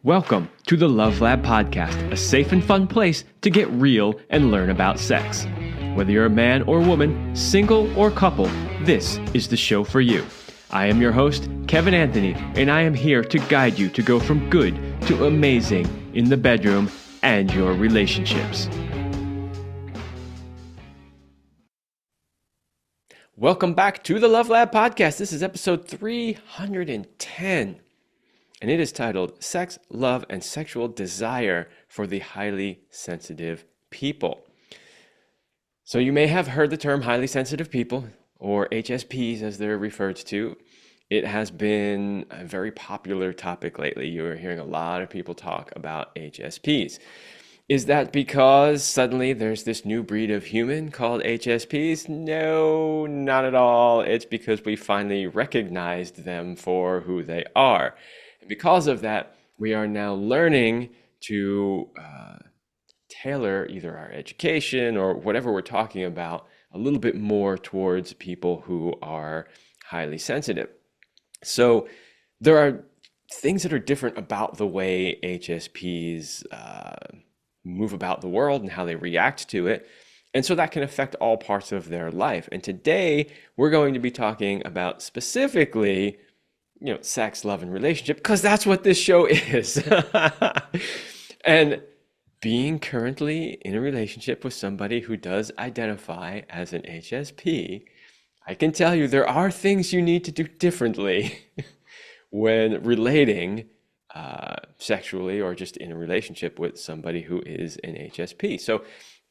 Welcome to the Love Lab Podcast, a safe and fun place to get real and learn about sex. Whether you're a man or woman, single or couple, this is the show for you. I am your host, Kevin Anthony, and I am here to guide you to go from good to amazing in the bedroom and your relationships. Welcome back to the Love Lab Podcast. This is episode 310. And it is titled Sex, Love, and Sexual Desire for the Highly Sensitive People. So you may have heard the term highly sensitive people, or HSPs as they're referred to. It has been a very popular topic lately. You're hearing a lot of people talk about HSPs. Is that because suddenly there's this new breed of human called HSPs? No, not at all. It's because we finally recognized them for who they are. Because of that, we are now learning to tailor either our education or whatever we're talking about a little bit more towards people who are highly sensitive. So there are things that are different about the way HSPs move about the world and how they react to it. And so that can affect all parts of their life. And today we're going to be talking about specifically sex, love, and relationship, because that's what this show is. And being currently in a relationship with somebody who does identify as an HSP, I can tell you there are things you need to do differently when relating sexually or just in a relationship with somebody who is an HSP. So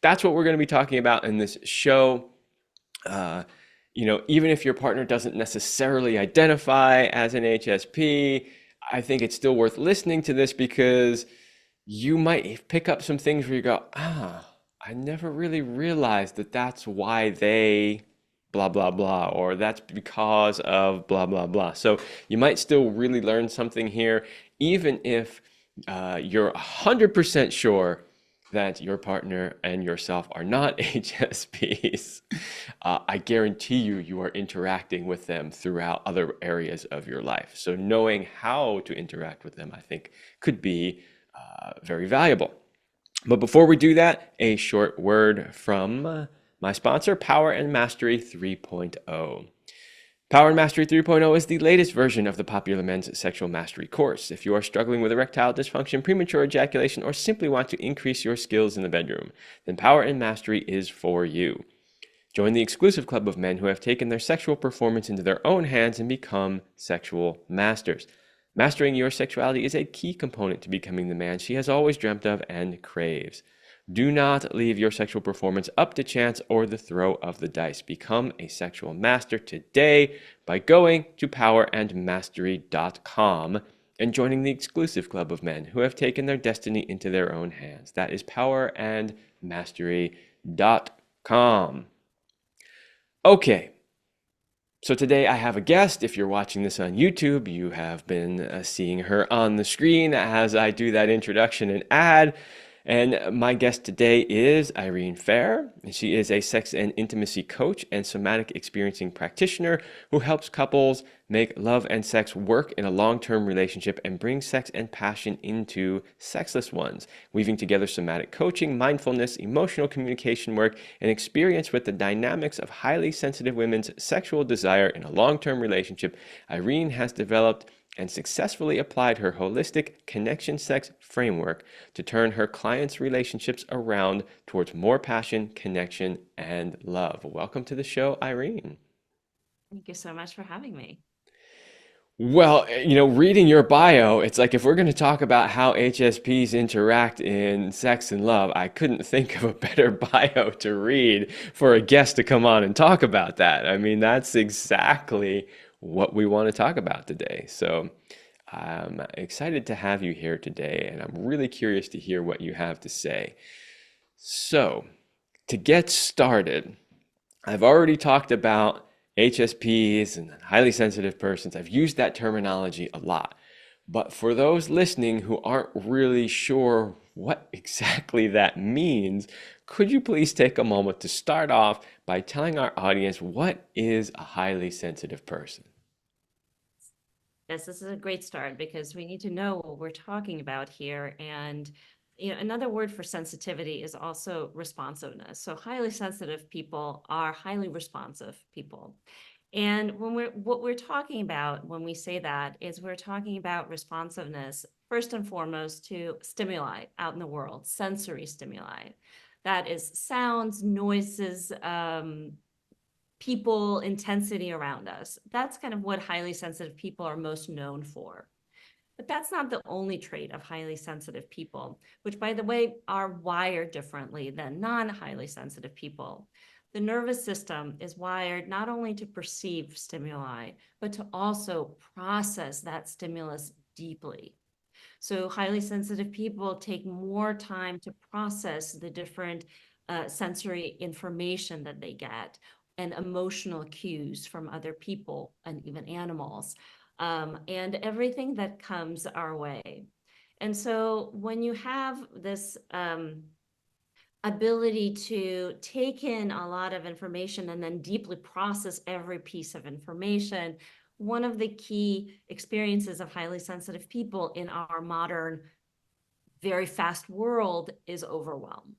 that's what we're going to be talking about in this show. Even if your partner doesn't necessarily identify as an HSP, I think it's still worth listening to this because you might pick up some things where you go, I never really realized that that's why they blah, blah, blah, or that's because of blah, blah, blah. So you might still really learn something here, even if you're 100% sure that your partner and yourself are not HSPs. I guarantee you are interacting with them throughout other areas of your life. So knowing how to interact with them, I think, could be very valuable. But before we do that, a short word from my sponsor, Power and Mastery 3.0. Power and Mastery 3.0 is the latest version of the popular men's sexual mastery course. If you are struggling with erectile dysfunction, premature ejaculation, or simply want to increase your skills in the bedroom, then Power and Mastery is for you. Join the exclusive club of men who have taken their sexual performance into their own hands and become sexual masters. Mastering your sexuality is a key component to becoming the man she has always dreamt of and craves. Do not leave your sexual performance up to chance or the throw of the dice. Become a sexual master today by going to powerandmastery.com and joining the exclusive club of men who have taken their destiny into their own hands. That is powerandmastery.com. Okay, so today I have a guest. If you're watching this on YouTube, you have been seeing her on the screen as I do that introduction and ad. And my guest today is Irene Fehr. She is a sex and intimacy coach and somatic experiencing practitioner who helps couples make love and sex work in a long-term relationship and bring sex and passion into sexless ones, weaving together somatic coaching, mindfulness, emotional communication work, and experience with the dynamics of highly sensitive women's sexual desire in a long-term relationship. Irene has developed and successfully applied her holistic connection sex framework to turn her clients' relationships around towards more passion, connection, and love. Welcome to the show, Irene. Thank you so much for having me. Well, reading your bio, it's like if we're going to talk about how HSPs interact in sex and love, I couldn't think of a better bio to read for a guest to come on and talk about that. I mean, that's exactly what we want to talk about today. So I'm excited to have you here today, and I'm really curious to hear what you have to say. So to get started, I've already talked about HSPs and highly sensitive persons. I've used that terminology a lot. But for those listening who aren't really sure what exactly that means, could you please take a moment to start off by telling our audience what is a highly sensitive person? Yes, this is a great start because we need to know what we're talking about here. And another word for sensitivity is also responsiveness. So highly sensitive people are highly responsive people. And what we're talking about when we say that is we're talking about responsiveness first and foremost to stimuli out in the world, sensory stimuli. That is sounds, noises, people, intensity around us. That's kind of what highly sensitive people are most known for. But that's not the only trait of highly sensitive people, which, by the way, are wired differently than non-highly sensitive people. The nervous system is wired not only to perceive stimuli, but to also process that stimulus deeply. So highly sensitive people take more time to process the different sensory information that they get and emotional cues from other people and even animals, and everything that comes our way. And so when you have this ability to take in a lot of information and then deeply process every piece of information, one of the key experiences of highly sensitive people in our modern, very fast world is overwhelm.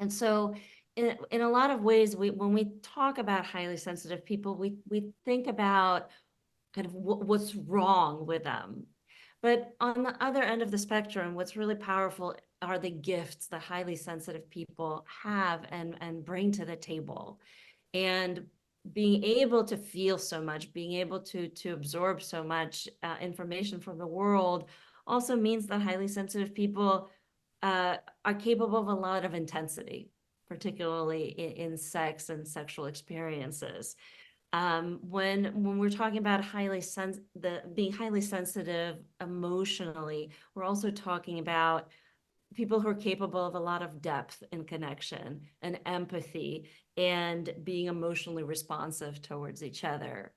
And so in a lot of ways, when we talk about highly sensitive people, we think about kind of what's wrong with them. But on the other end of the spectrum, what's really powerful are the gifts that highly sensitive people have and bring to the table. And being able to feel so much, being able to absorb so much information from the world also means that highly sensitive people are capable of a lot of intensity, particularly in sex and sexual experiences. When we're talking about being highly sensitive emotionally, we're also talking about people who are capable of a lot of depth and connection and empathy and being emotionally responsive towards each other.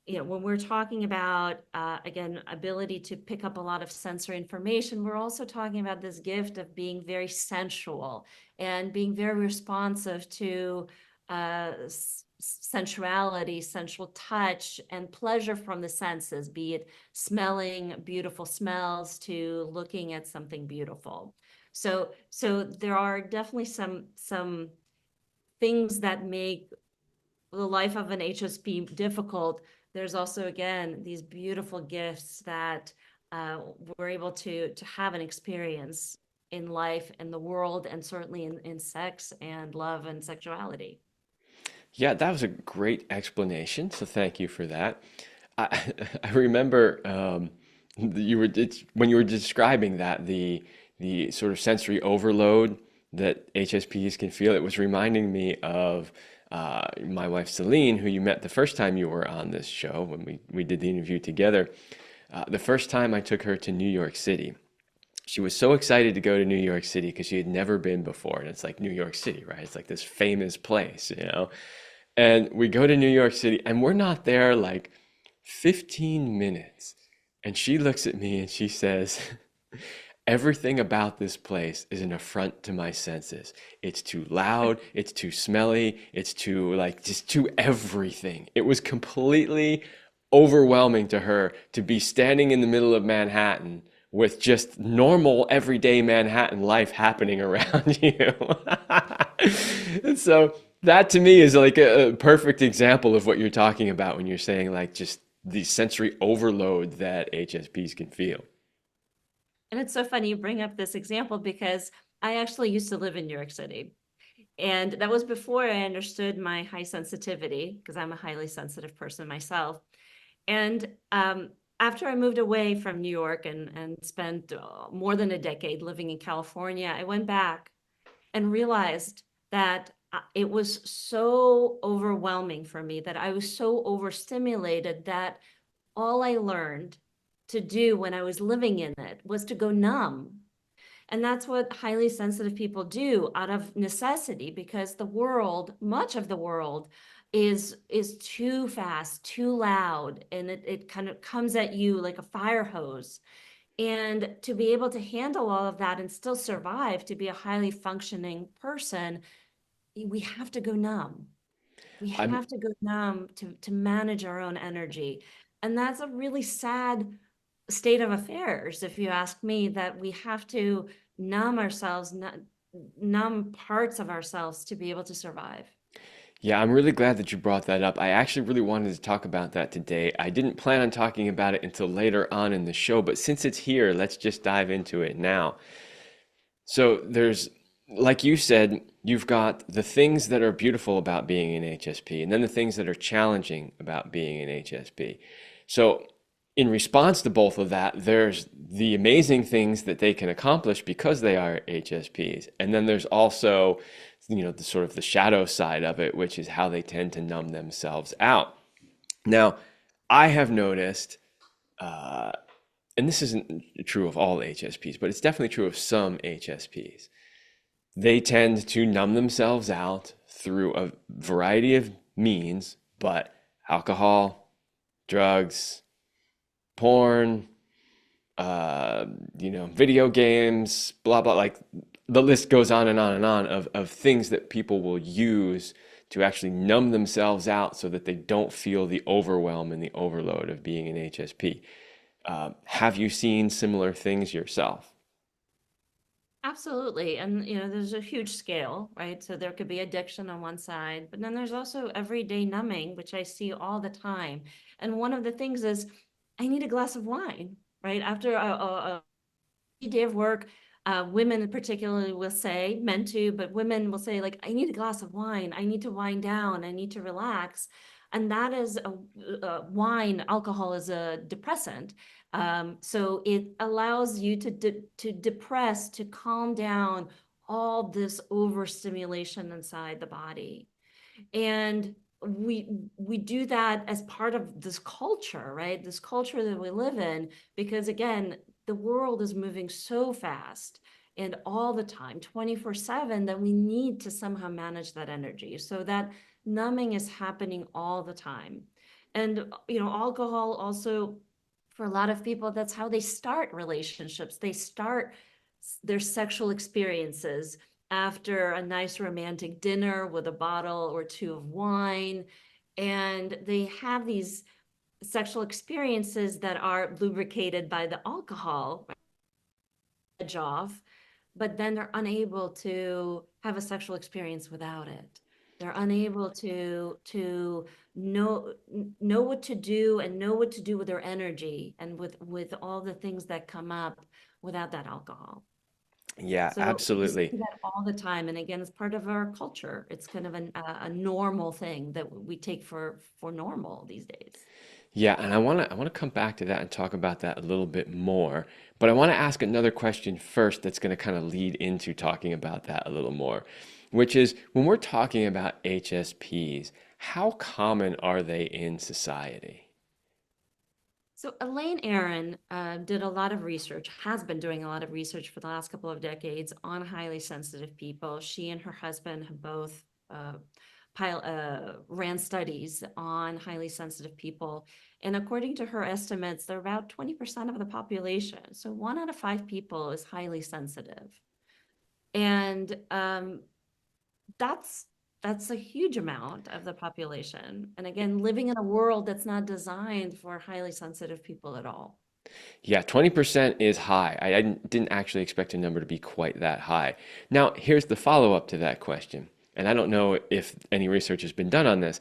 When we're talking about, again, ability to pick up a lot of sensory information, we're also talking about this gift of being very sensual and being very responsive to sensuality, sensual touch, and pleasure from the senses, be it smelling beautiful smells to looking at something beautiful. So there are definitely some things that make the life of an HSP difficult. There's also, again, these beautiful gifts that we're able to have an experience in life and the world, and certainly in sex and love and sexuality. Yeah, that was a great explanation. So thank you for that. I, I remember when you were describing that the sort of sensory overload that HSPs can feel. It was reminding me of my wife Celine, who you met the first time you were on this show when we did the interview together. The first time I took her to New York City. She was so excited to go to New York City because she had never been before. And it's like New York City, right? It's like this famous place, you know? And we go to New York City and we're not there like 15 minutes. And she looks at me and she says, everything about this place is an affront to my senses. It's too loud, it's too smelly, it's too, like, just too everything. It was completely overwhelming to her to be standing in the middle of Manhattan with just normal everyday Manhattan life happening around you. And so that to me is like a perfect example of what you're talking about when you're saying like just the sensory overload that HSPs can feel. And it's so funny you bring up this example because I actually used to live in New York City. And that was before I understood my high sensitivity, because I'm a highly sensitive person myself. And after I moved away from New York and spent more than a decade living in California, I went back and realized that it was so overwhelming for me, that I was so overstimulated that all I learned to do when I was living in it was to go numb. And that's what highly sensitive people do out of necessity, because the world, much of the world, is too fast, too loud, and it kind of comes at you like a fire hose. And to be able to handle all of that and still survive, to be a highly functioning person, we have to go numb. We I'm have to go numb to manage our own energy. And that's a really sad state of affairs, if you ask me, that we have to numb ourselves, numb parts of ourselves to be able to survive. Yeah, I'm really glad that you brought that up. I actually really wanted to talk about that today. I didn't plan on talking about it until later on in the show, but since it's here, let's just dive into it now. So there's, like you said, you've got the things that are beautiful about being an HSP, and then the things that are challenging about being an HSP. So in response to both of that, there's the amazing things that they can accomplish because they are HSPs. And then there's also, the sort of the shadow side of it, which is how they tend to numb themselves out. Now, I have noticed, and this isn't true of all HSPs, but it's definitely true of some HSPs. They tend to numb themselves out through a variety of means, but alcohol, drugs, porn, video games, blah, blah, like the list goes on and on and on of things that people will use to actually numb themselves out so that they don't feel the overwhelm and the overload of being an HSP. Have you seen similar things yourself? Absolutely. And, there's a huge scale, right? So there could be addiction on one side, but then there's also everyday numbing, which I see all the time. And one of the things is I need a glass of wine, right? After a day of work, women particularly will say, men too, but women will say, like, I need a glass of wine. I need to wind down. I need to relax. And that is wine, alcohol is a depressant. So it allows you to depress, to calm down all this overstimulation inside the body. And we do that as part of this culture, right? This culture that we live in, because again, the world is moving so fast and all the time, 24/7, that we need to somehow manage that energy. So that numbing is happening all the time. And alcohol also, for a lot of people, that's how they start relationships. They start their sexual experiences after a nice romantic dinner with a bottle or two of wine. And they have these sexual experiences that are lubricated by the alcohol, edge off, but then they're unable to have a sexual experience without it. They're unable to know what to do and know what to do with their energy and with all the things that come up without that alcohol. Yeah, So we see absolutely. that all the time. And again, it's part of our culture. It's kind of a normal thing that we take for normal these days. Yeah, and I want to come back to that and talk about that a little bit more. But I want to ask another question first that's going to kind of lead into talking about that a little more, which is when we're talking about HSPs, how common are they in society? So Elaine Aron did a lot of research, has been doing a lot of research for the last couple of decades on highly sensitive people. She and her husband have both uh, ran studies on highly sensitive people. And according to her estimates, they're about 20% of the population. So 1 out of 5 people is highly sensitive. And that's that's a huge amount of the population. And again, living in a world that's not designed for highly sensitive people at all. Yeah, 20% is high. I didn't actually expect a number to be quite that high. Now, here's the follow-up to that question. And I don't know if any research has been done on this.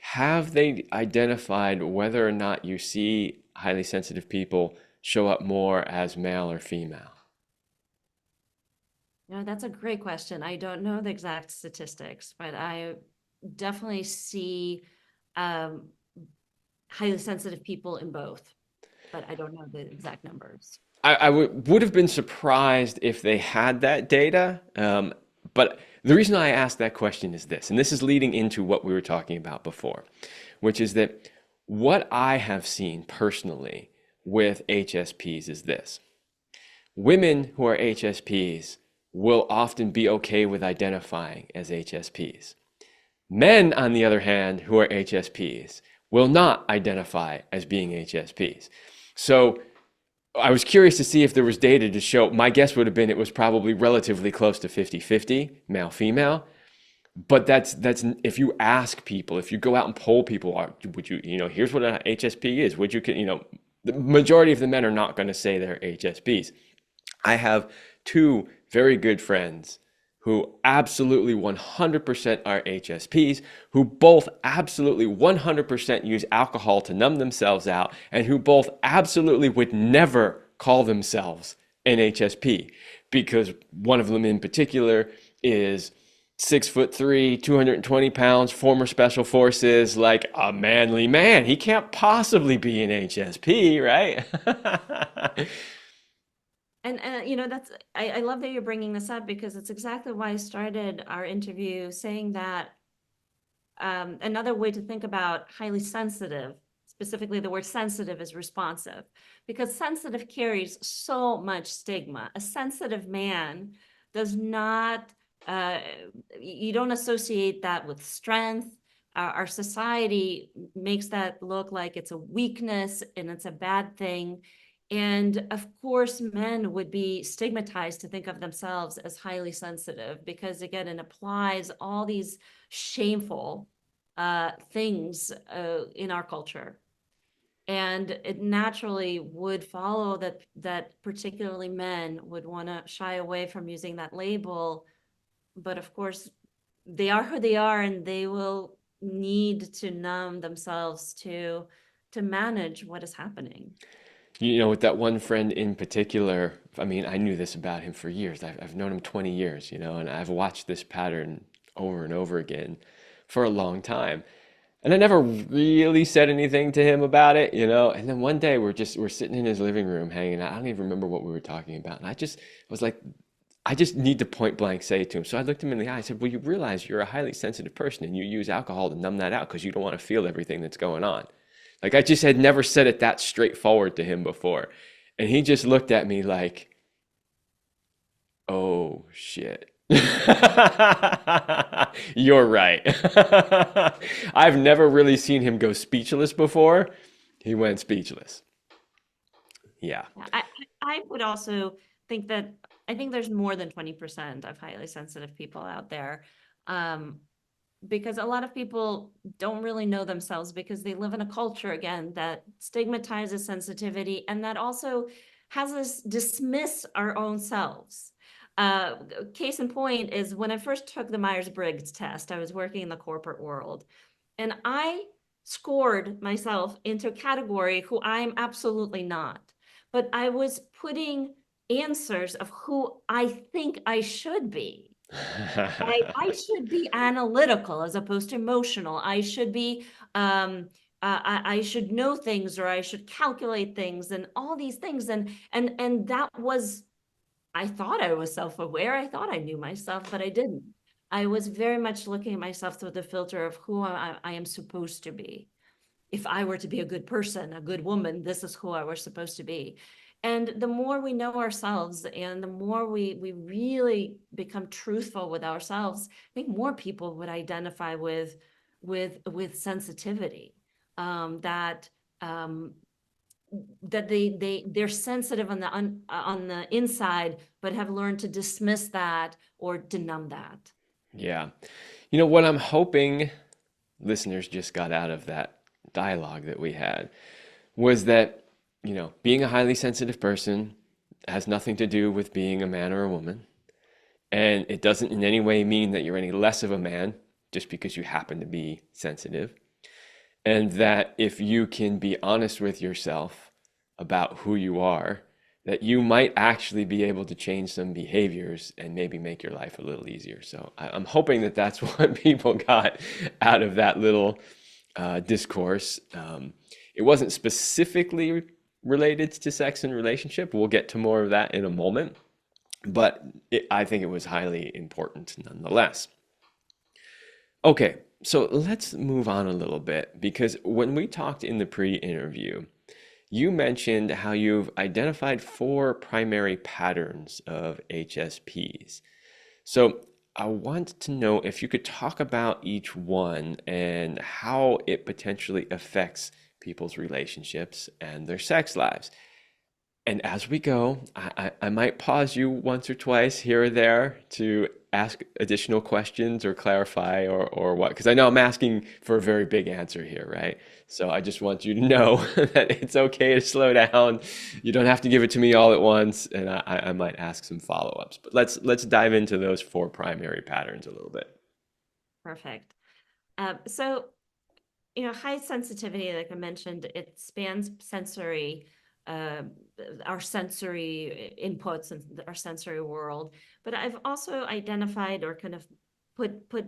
Have they identified whether or not you see highly sensitive people show up more as male or female? That's a great question. I don't know the exact statistics, but I definitely see um, highly sensitive people in both, but I don't know the exact numbers. I would have been surprised if they had that data. But the reason I asked that question is this, and this is leading into what we were talking about before, which is that what I have seen personally with HSPs is this. Women who are HSPs will often be okay with identifying as HSPs. Men, on the other hand, who are HSPs, will not identify as being HSPs. So I was curious to see if there was data to show, my guess would have been it was probably relatively close to 50-50, male female. But that's if you ask people, if you go out and poll people, would you, here's what an HSP is. Would you, the majority of the men are not going to say they're HSPs. I have two very good friends who absolutely 100% are HSPs, who both absolutely 100% use alcohol to numb themselves out, and who both absolutely would never call themselves an HSP, because one of them in particular is 6'3", 220 pounds, former special forces, like a manly man. He can't possibly be an HSP, right? And that's I love that you're bringing this up because it's exactly why I started our interview saying that another way to think about highly sensitive, specifically the word sensitive, is responsive, because sensitive carries so much stigma. A sensitive man does not, uh, you don't associate that with strength. Our society makes that look like it's a weakness and it's a bad thing. And of course, men would be stigmatized to think of themselves as highly sensitive because, again, it applies all these shameful things in our culture. And it naturally would follow that particularly men would want to shy away from using that label. But of course, they are who they are, and they will need to numb themselves to manage what is happening. With that one friend in particular, I mean, I knew this about him for years. I've known him 20 years, and I've watched this pattern over and over again for a long time. And I never really said anything to him about it. And then one day we're sitting in his living room hanging out. I don't even remember what we were talking about. And I was like, I just need to point blank say it to him. So I looked him in the eye. I said, well, you realize you're a highly sensitive person and you use alcohol to numb that out because you don't want to feel everything that's going on. Like, I just had never said it that straightforward to him before. And he just looked at me like, oh shit. You're right. I've never really seen him go speechless before. He went speechless. Yeah. I would also think that I think there's more than 20% of highly sensitive people out there. Um, because a lot of people don't really know themselves because they live in a culture, again, that stigmatizes sensitivity and that also has us dismiss our own selves. Uh, Case in point is when I first took the Myers-Briggs test, I was working in the corporate world, and I scored myself into a category who I'm absolutely not. But I was putting answers of who I think I should be. I should be analytical as opposed to emotional. I should be I should know things, or I should calculate things and all these things. And that was, I thought I was self-aware. I thought I knew myself, but I didn't. I was very much looking at myself through the filter of who I am supposed to be. If I were to be a good person, a good woman, this is who I was supposed to be. And the more we know ourselves and the more we really become truthful with ourselves, I think more people would identify with sensitivity. That that they're sensitive on the inside, but have learned to dismiss that or to numb that. Yeah. What I'm hoping listeners just got out of that dialogue that we had was that, being a highly sensitive person has nothing to do with being a man or a woman. And it doesn't in any way mean that you're any less of a man just because you happen to be sensitive. And that if you can be honest with yourself about who you are, that you might actually be able to change some behaviors and maybe make your life a little easier. So I'm hoping that that's what people got out of that little discourse. It wasn't specifically related to sex and relationship. We'll get to more of that in a moment, but I think it was highly important nonetheless. Okay, so let's move on a little bit, because when we talked in the pre-interview, you mentioned how you've identified 4 primary patterns of HSPs. So I want to know if you could talk about each one and how it potentially affects people's relationships and their sex lives. And as we go, I might pause you once or twice here or there to ask additional questions or clarify or what, because I know I'm asking for a very big answer here, right? So I just want you to know that it's okay to slow down. You don't have to give it to me all at once, and I might ask some follow-ups. But let's dive into those four primary patterns a little bit. Perfect. So, high sensitivity, like I mentioned, it spans sensory, uh, our sensory inputs and our sensory world. But I've also identified or kind of put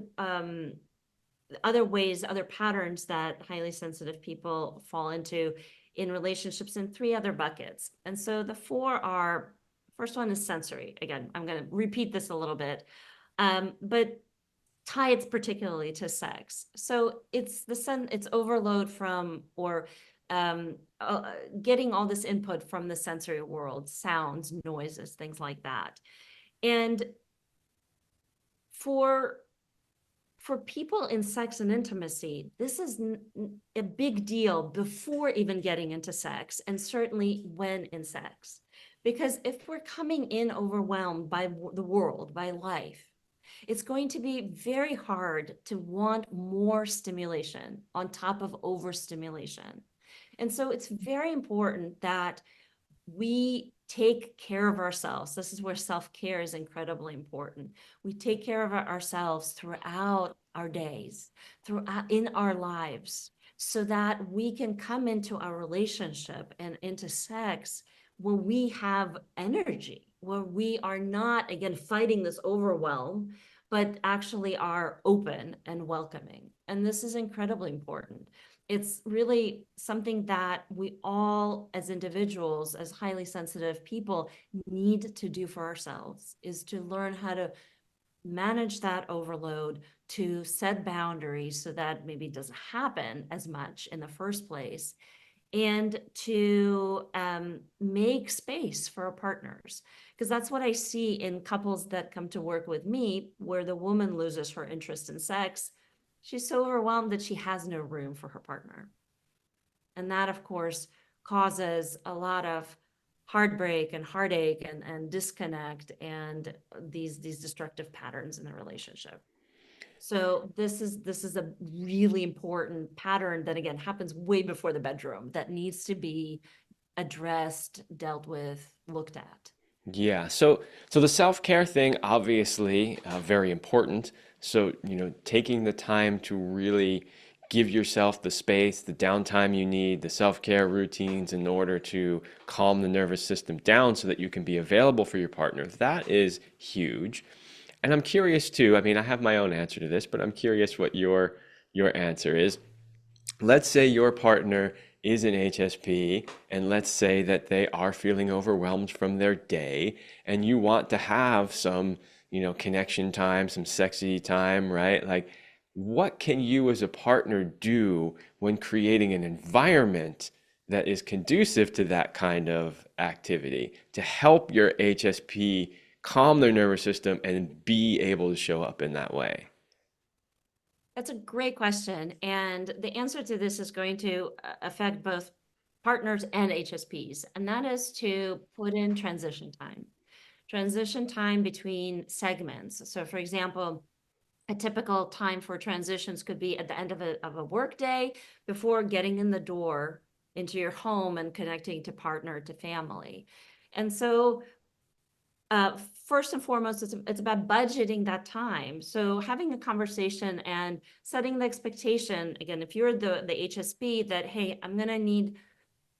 other ways, other patterns that highly sensitive people fall into in relationships in three other buckets. And so the four are, first one is sensory. Again, I'm going to repeat this a little bit, but tie it particularly to sex. So it's overload from or getting all this input from the sensory world, sounds, noises, things like that. And for people in sex and intimacy, this is a big deal before even getting into sex, and certainly when in sex. Because if we're coming in overwhelmed by the world, by life, it's going to be very hard to want more stimulation on top of overstimulation. And so it's very important that we take care of ourselves. This is where self-care is incredibly important. We take care of ourselves throughout our days, throughout in our lives, so that we can come into our relationship and into sex where we have energy, where we are not, again, fighting this overwhelm, but actually are open and welcoming. And this is incredibly important. It's really something that we all, as individuals, as highly sensitive people, need to do for ourselves, is to learn how to manage that overload, to set boundaries so that maybe it doesn't happen as much in the first place, and to make space for our partners. Because that's what I see in couples that come to work with me, where the woman loses her interest in sex. She's so overwhelmed that she has no room for her partner. And that, of course, causes a lot of heartbreak and heartache and disconnect and these destructive patterns in the relationship. So this is a really important pattern that, again, happens way before the bedroom, that needs to be addressed, dealt with, looked at. Yeah, so the self-care thing, obviously, very important. So, taking the time to really give yourself the space, the downtime you need, the self-care routines in order to calm the nervous system down so that you can be available for your partner. That is huge. And I'm curious too, I mean, I have my own answer to this, but I'm curious what your answer is. Let's say your partner is an HSP, and let's say that they are feeling overwhelmed from their day, and you want to have some, connection time, some sexy time, right? Like, what can you as a partner do when creating an environment that is conducive to that kind of activity to help your HSP calm their nervous system and be able to show up in that way? That's a great question. And the answer to this is going to affect both partners and HSPs. And that is to put in transition time between segments. So for example, a typical time for transitions could be at the end of a work day, before getting in the door into your home and connecting to partner, to family. And so first and foremost, it's about budgeting that time. So having a conversation and setting the expectation, again, if you're the HSP, that, hey, I'm gonna need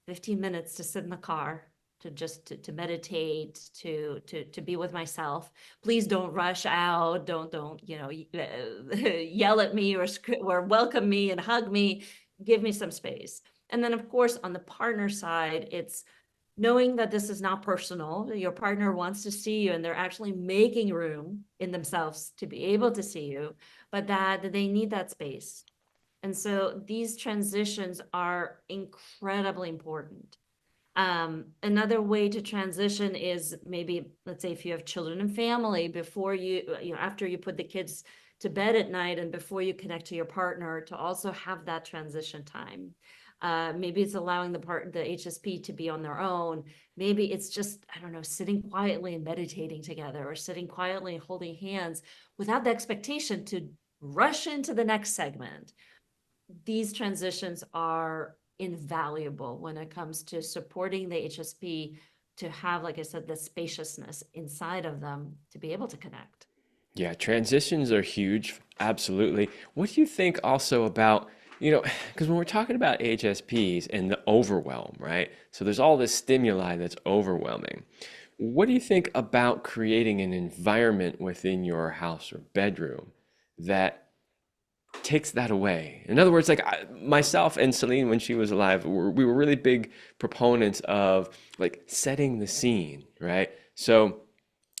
15 minutes to sit in the car, to just to meditate, to be with myself. Please don't rush out. Don't yell at me or welcome me and hug me. Give me some space. And then, of course, on the partner side, it's knowing that this is not personal. Your partner wants to see you and they're actually making room in themselves to be able to see you, but that they need that space. And so these transitions are incredibly important. Another way to transition is maybe, let's say, if you have children and family, before after you put the kids to bed at night and before you connect to your partner, to also have that transition time. Maybe it's allowing the HSP to be on their own. Maybe it's just, I don't know, sitting quietly and meditating together, or sitting quietly and holding hands without the expectation to rush into the next segment. These transitions are invaluable when it comes to supporting the HSP to have, like I said, the spaciousness inside of them to be able to connect. Yeah, transitions are huge. Absolutely. What do you think also about, because when we're talking about HSPs and the overwhelm, right? So there's all this stimuli that's overwhelming. What do you think about creating an environment within your house or bedroom that takes that away? In other words, like myself and Celine, when she was alive, we were really big proponents of like setting the scene, right? So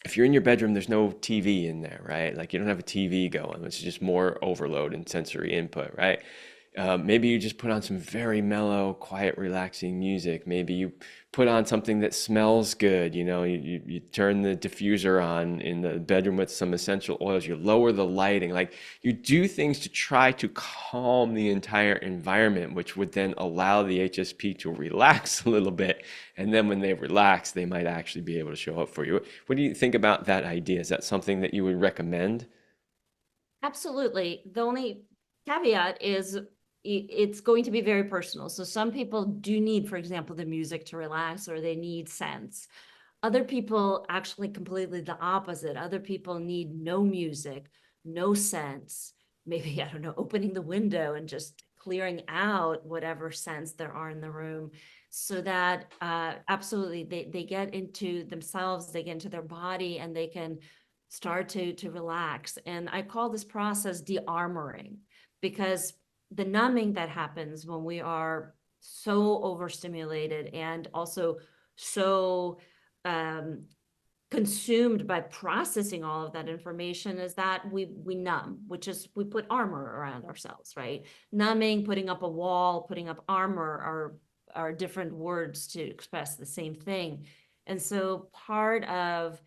if you're in your bedroom, there's no TV in there, right? Like you don't have a TV going. It's just more overload and sensory input, right? Maybe you just put on some very mellow, quiet, relaxing music. Maybe you put on something that smells good. You turn the diffuser on in the bedroom with some essential oils. You lower the lighting. Like you do things to try to calm the entire environment, which would then allow the HSP to relax a little bit. And then when they relax, they might actually be able to show up for you. What do you think about that idea? Is that something that you would recommend? Absolutely. The only caveat is it's going to be very personal. So some people do need, for example, the music to relax, or they need scents. Other people actually completely the opposite. Other people need no music, no scents. Maybe, I don't know, opening the window and just clearing out whatever scents there are in the room, so that absolutely they get into themselves, they get into their body, and they can start to relax. And I call this process de-armoring, because the numbing that happens when we are so overstimulated and also so um, consumed by processing all of that information is that we numb, which is we put armor around ourselves, right? Numbing, putting up a wall, putting up armor are different words to express the same thing. And so part of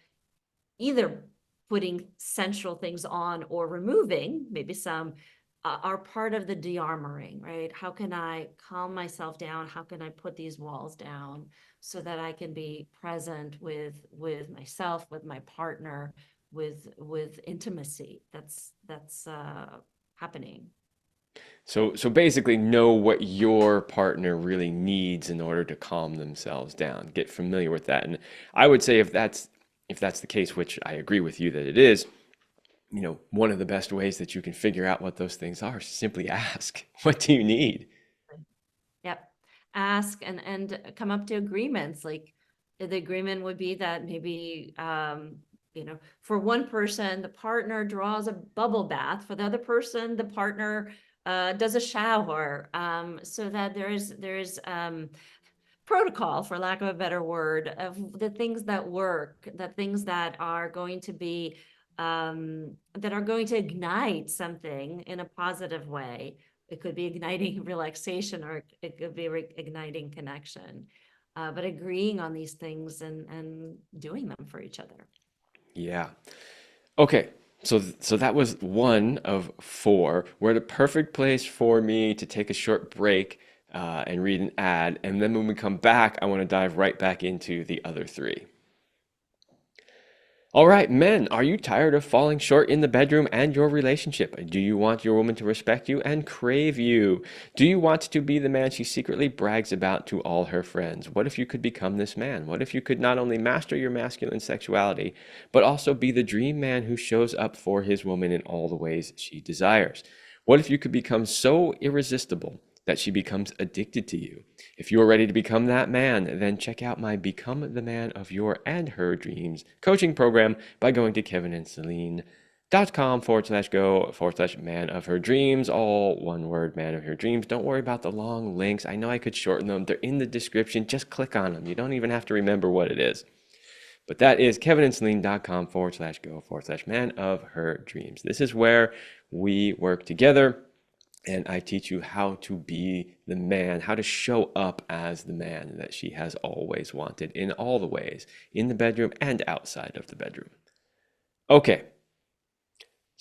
either putting central things on or removing maybe some are part of the de-armoring, right? How can I calm myself down? How can I put these walls down so that I can be present with myself, with my partner, with intimacy that's happening. So basically know what your partner really needs in order to calm themselves down. Get familiar with that. And I would say if that's the case, which I agree with you that it is, one of the best ways that you can figure out what those things are is simply ask, what do you need? Yep. Ask and come up to agreements. Like the agreement would be that maybe for one person, the partner draws a bubble bath. For the other person, the partner does a shower. So that there is protocol, for lack of a better word, of the things that work, the things that are going to be that are going to ignite something in a positive way. It could be igniting relaxation, or it could be igniting connection. But agreeing on these things and doing them for each other. Yeah. Okay. So that was one of four. We're at a perfect place for me to take a short break and read an ad. And then when we come back, I want to dive right back into the other three. All right, men, are you tired of falling short in the bedroom and your relationship? Do you want your woman to respect you and crave you? Do you want to be the man she secretly brags about to all her friends? What if you could become this man? What if you could not only master your masculine sexuality, but also be the dream man who shows up for his woman in all the ways she desires? What if you could become so irresistible that she becomes addicted to you? If you are ready to become that man, then check out my Become the Man of Your and Her Dreams coaching program by going to kevinandceline.com/go/man of her dreams. All one word, man of her dreams. Don't worry about the long links. I know I could shorten them. They're in the description. Just click on them. You don't even have to remember what it is. But that is kevinandceline.com/go/man of her dreams. This is where we work together. And I teach you how to be the man, how to show up as the man that she has always wanted in all the ways, in the bedroom and outside of the bedroom. Okay,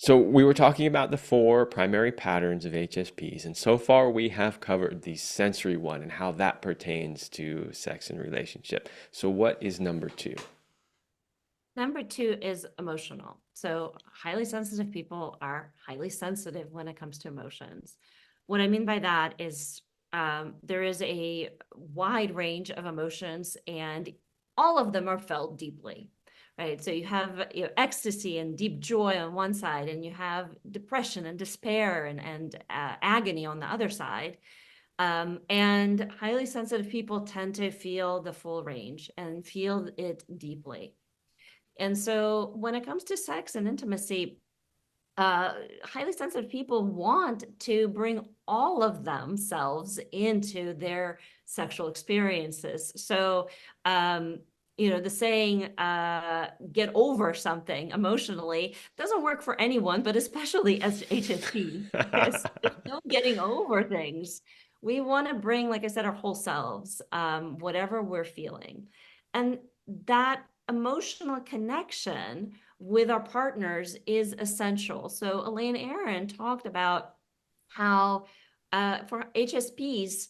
So we were talking about the four primary patterns of HSPs, and so far we have covered the sensory one and how that pertains to sex and relationship. So what is number two? Number two is emotional. So highly sensitive people are highly sensitive when it comes to emotions. What I mean by that is there is a wide range of emotions, and all of them are felt deeply, right? So you have ecstasy and deep joy on one side, and you have depression and despair and agony on the other side. And highly sensitive people tend to feel the full range and feel it deeply. And so when it comes to sex and intimacy, highly sensitive people want to bring all of themselves into their sexual experiences. So, the saying, get over something emotionally doesn't work for anyone, but especially as HSP, because there's no getting over things. We want to bring, like I said, our whole selves, whatever we're feeling. And that emotional connection with our partners is essential. So Elaine Aron talked about how for HSPs,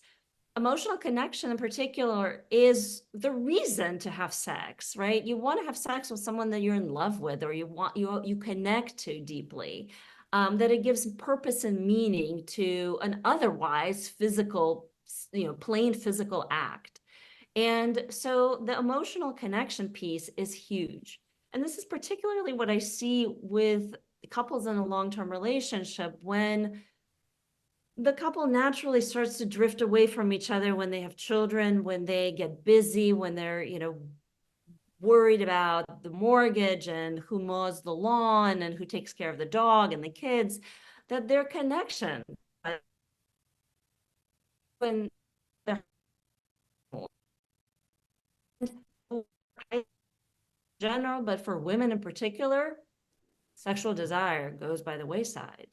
emotional connection in particular is the reason to have sex, right? You want to have sex with someone that you're in love with, or you connect to deeply. That it gives purpose and meaning to an otherwise physical, plain physical act. And so the emotional connection piece is huge. And this is particularly what I see with couples in a long-term relationship, when the couple naturally starts to drift away from each other when they have children, when they get busy, when they're, worried about the mortgage and who mows the lawn and who takes care of the dog and the kids, that their connection, when they're general, but for women in particular, sexual desire goes by the wayside,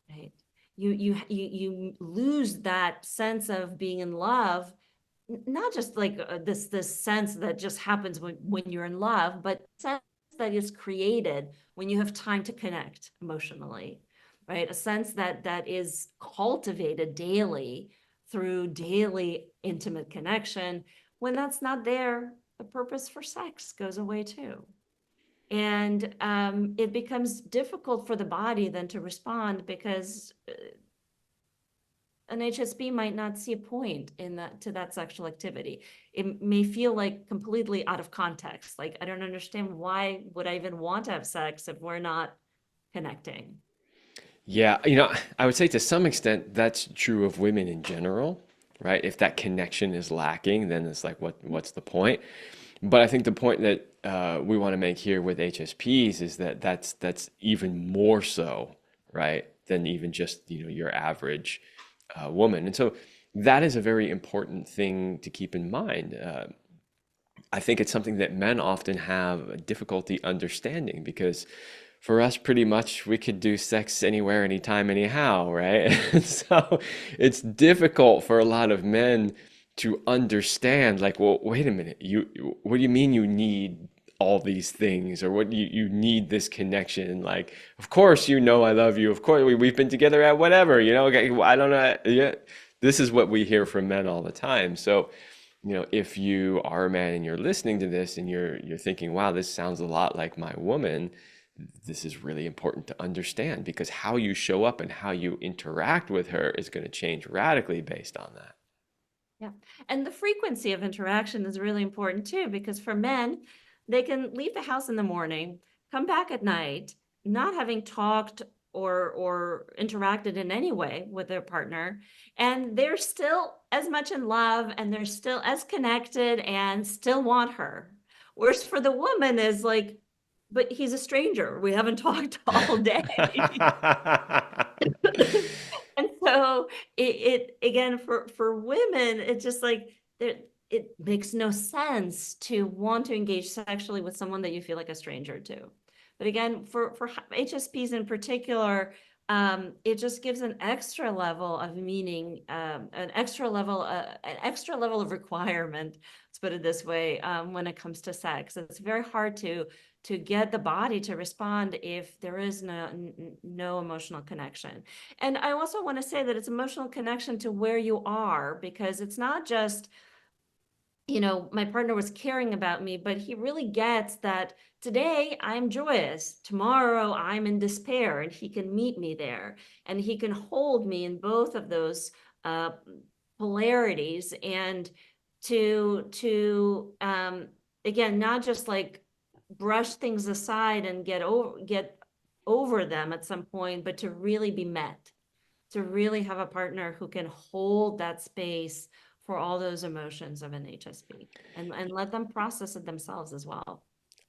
right? You lose that sense of being in love, not just like this sense that just happens when you're in love, but sense that is created when you have time to connect emotionally, right? A sense that is cultivated daily through daily intimate connection. When that's not there, the purpose for sex goes away too. And it becomes difficult for the body then to respond, because an HSP might not see a point in that sexual activity. It may feel like completely out of context. Like, I don't understand, why would I even want to have sex if we're not connecting? Yeah, I would say to some extent that's true of women in general, right? If that connection is lacking, then it's like, what's the point? But I think the point that we want to make here with HSPs is that that's even more so, right, than even just your average woman. And so that is a very important thing to keep in mind. I think it's something that men often have difficulty understanding, because for us, pretty much we could do sex anywhere, anytime, anyhow, right? And so it's difficult for a lot of men to understand, like, well, wait a minute, what do you mean you need all these things, or what you need this connection? Like, of course, I love you. Of course, we've been together at whatever, okay, I don't know. Yeah, this is what we hear from men all the time. So, if you are a man and you're listening to this and you're thinking, wow, this sounds a lot like my woman, this is really important to understand, because how you show up and how you interact with her is going to change radically based on that. Yeah. And the frequency of interaction is really important too, because for men, they can leave the house in the morning, come back at night, not having talked or interacted in any way with their partner, and they're still as much in love, and they're still as connected and still want her. Whereas for the woman is like, but he's a stranger. We haven't talked all day. And so it again, for women, it's just like it makes no sense to want to engage sexually with someone that you feel like a stranger to. But again, for HSPs in particular, it just gives an extra level of meaning, an extra level of requirement, let's put it this way, when it comes to sex. It's very hard to get the body to respond if there is no emotional connection. And I also want to say that it's emotional connection to where you are, because it's not just, my partner was caring about me, but he really gets that today I'm joyous, tomorrow I'm in despair, and he can meet me there, and he can hold me in both of those uh, polarities, and to again, not just like brush things aside and get over them at some point, but to really be met, to really have a partner who can hold that space for all those emotions of an HSP, and let them process it themselves as well.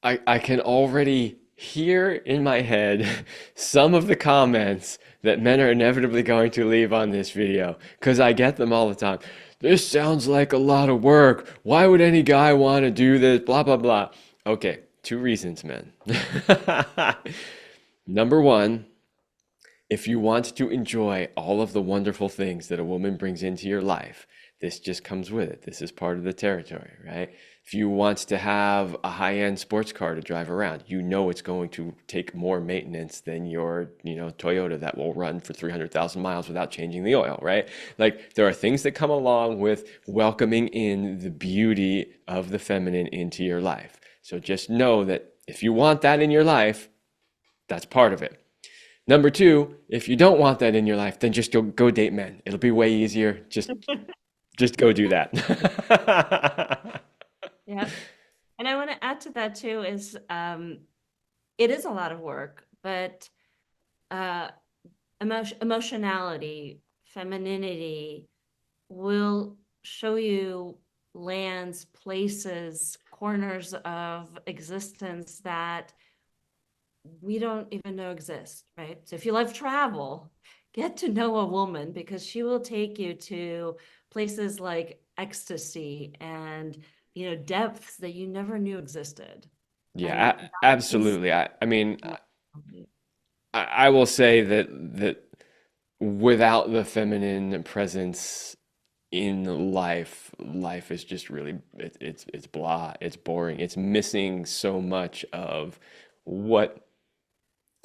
I can already hear in my head some of the comments that men are inevitably going to leave on this video because I get them all the time. This sounds like a lot of work. Why would any guy want to do this? Blah, blah, blah. Okay, two reasons, men. Number one, if you want to enjoy all of the wonderful things that a woman brings into your life, this just comes with it. This is part of the territory, right? If you want to have a high-end sports car to drive around, you know it's going to take more maintenance than your, Toyota that will run for 300,000 miles without changing the oil, right? Like there are things that come along with welcoming in the beauty of the feminine into your life. So just know that if you want that in your life, that's part of it. Number two, if you don't want that in your life, then just go date men. It'll be way easier. Just go do that. Yeah. And I want to add to that too is it is a lot of work, but uh emotionality, femininity will show you lands, places, corners of existence that we don't even know exist, right? So if you love travel, get to know a woman, because she will take you to places like ecstasy and, depths that you never knew existed. And Yeah, that is absolutely. I mean, I will say that without the feminine presence in life, life is just really it's blah, it's boring. It's missing so much of what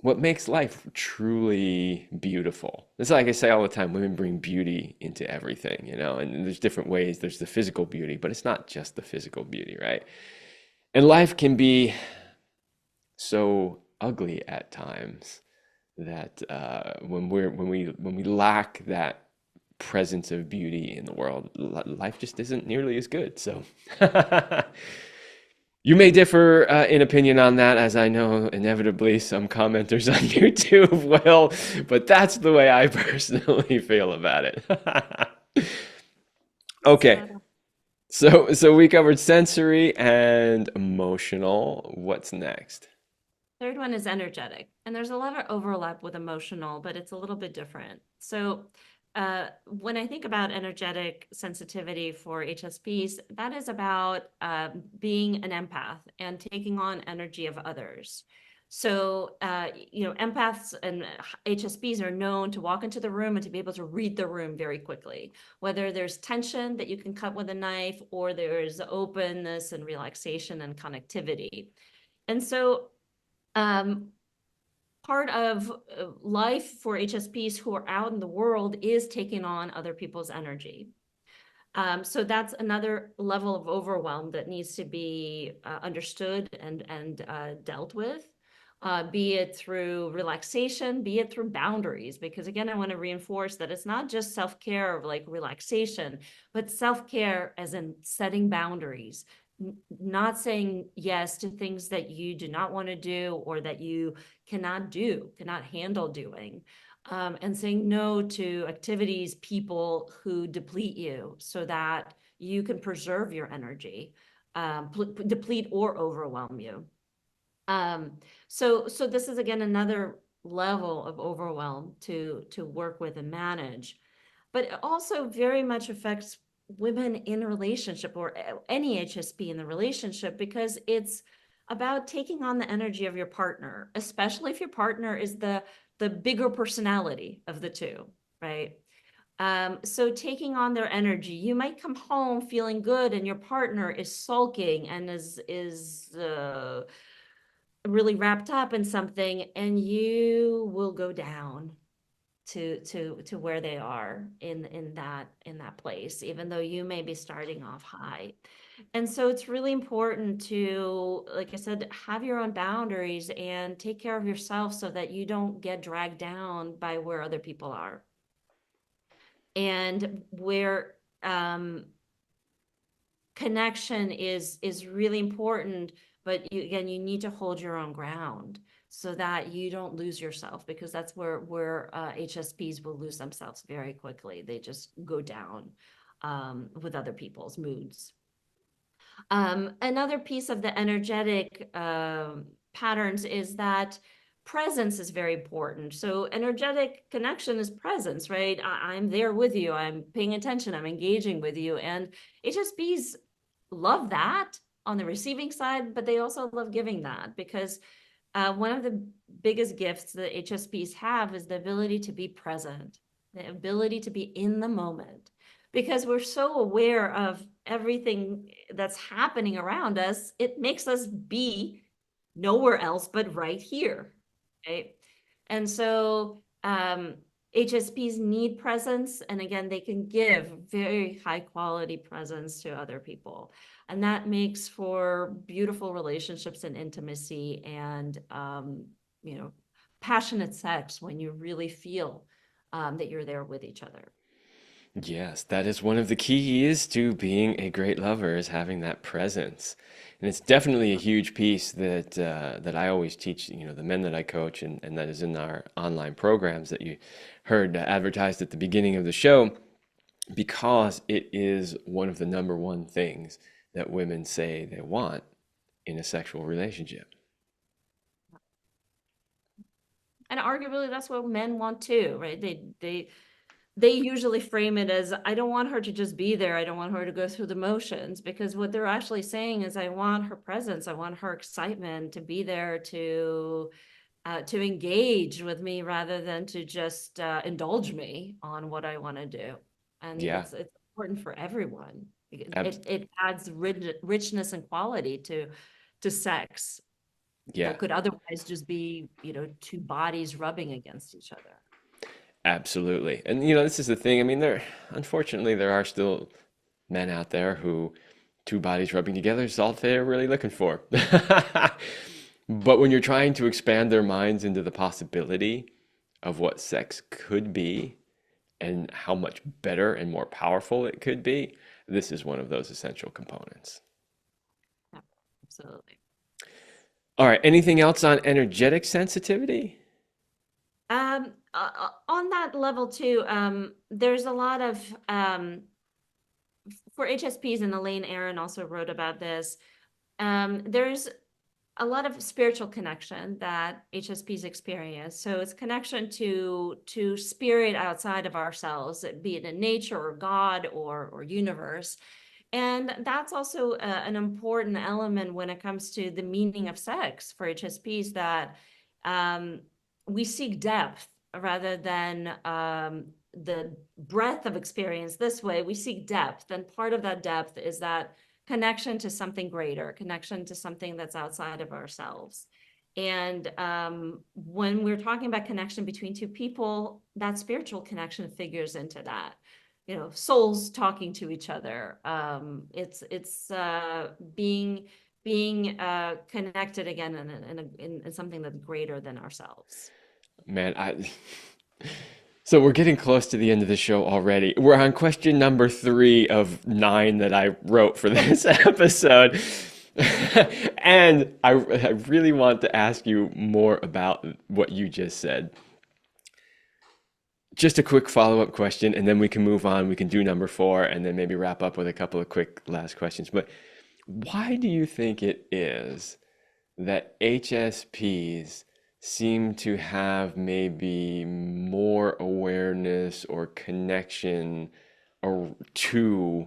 what makes life truly beautiful. It's like I say all the time, women bring beauty into everything, and there's different ways. There's the physical beauty, but it's not just the physical beauty, right? And life can be so ugly at times that when we lack that presence of beauty in the world, life just isn't nearly as good. So you may differ in opinion on that, as I know inevitably some commenters on YouTube will, but that's the way I personally feel about it. Okay, so. so we covered sensory and emotional. What's next? Third one is energetic, and there's a lot of overlap with emotional, but it's a little bit different. So, when I think about energetic sensitivity for HSPs, that is about being an empath and taking on energy of others. So, empaths and HSPs are known to walk into the room and to be able to read the room very quickly, whether there's tension that you can cut with a knife, or there's openness and relaxation and connectivity. And so, um, part of life for HSPs who are out in the world is taking on other people's energy. So that's another level of overwhelm that needs to be understood and dealt with, be it through relaxation, be it through boundaries. Because again, I want to reinforce that it's not just self-care of like relaxation, but self-care as in setting boundaries, not saying yes to things that you do not want to do or that you cannot handle doing. And saying no to activities, people who deplete you so that you can preserve your energy, deplete or overwhelm you. So this is again another level of overwhelm to work with and manage, but it also very much affects women in a relationship, or any HSP in the relationship, because it's about taking on the energy of your partner, especially if your partner is the the bigger personality of the two, right? So taking on their energy, you might come home feeling good, and your partner is sulking and is really wrapped up in something, and you will go down to where they are in that place, even though you may be starting off high. And so it's really important to, like I said, have your own boundaries and take care of yourself so that you don't get dragged down by where other people are. And where connection is really important, but again, you need to hold your own ground so that you don't lose yourself, because that's where HSPs will lose themselves very quickly. They just go down with other people's moods. Another piece of the energetic patterns is that presence is very important. So energetic connection is presence, right? I'm there with you. I'm paying attention. I'm engaging with you. And HSPs love that on the receiving side, but they also love giving that, because one of the biggest gifts that HSPs have is the ability to be present, the ability to be in the moment, because we're so aware of everything that's happening around us. It makes us be nowhere else but right here, right? And so HSPs need presence, and again, they can give very high quality presence to other people. And that makes for beautiful relationships and intimacy and, passionate sex when you really feel that you're there with each other. Yes, that is one of the keys to being a great lover is having that presence. And it's definitely a huge piece that I always teach, the men that I coach, and that is in our online programs that you heard advertised at the beginning of the show, because it is one of the number one things that women say they want in a sexual relationship. And arguably, that's what men want too, right? They usually frame it as, I don't want her to just be there. I don't want her to go through the motions, because what they're actually saying is, I want her presence. I want her excitement to be there to engage with me rather than to just indulge me on what I want to do. And Yeah, it's important for everyone. abs It adds richness and quality to sex yeah, that could otherwise just be, two bodies rubbing against each other. absolutely. And this is the thing. I mean, unfortunately there are still men out there who two bodies rubbing together is all they're really looking for. But when you're trying to expand their minds into the possibility of what sex could be and how much better and more powerful it could be, this is one of those essential components. Yeah, absolutely. All right, anything else on energetic sensitivity? On that level too, there's a lot of for HSPs, and Elaine Aron also wrote about this. There's a lot of spiritual connection that HSPs experience. So it's connection to spirit outside of ourselves, be it in nature or God or universe. And that's also an important element when it comes to the meaning of sex for HSPs, that um, we seek depth rather than the breadth of experience. This way, we seek depth. And part of that depth is that connection to something greater, connection to something that's outside of ourselves. And when we're talking about connection between two people, that spiritual connection figures into that, souls talking to each other. It's being connected again in something that's greater than ourselves. Man, so we're getting close to the end of the show already. We're on question number 3 of 9 that I wrote for this episode. And I really want to ask you more about what you just said. Just a quick follow-up question, and then we can move on. We can do number 4, and then maybe wrap up with a couple of quick last questions. But why do you think it is that HSPs seem to have maybe more awareness or connection or to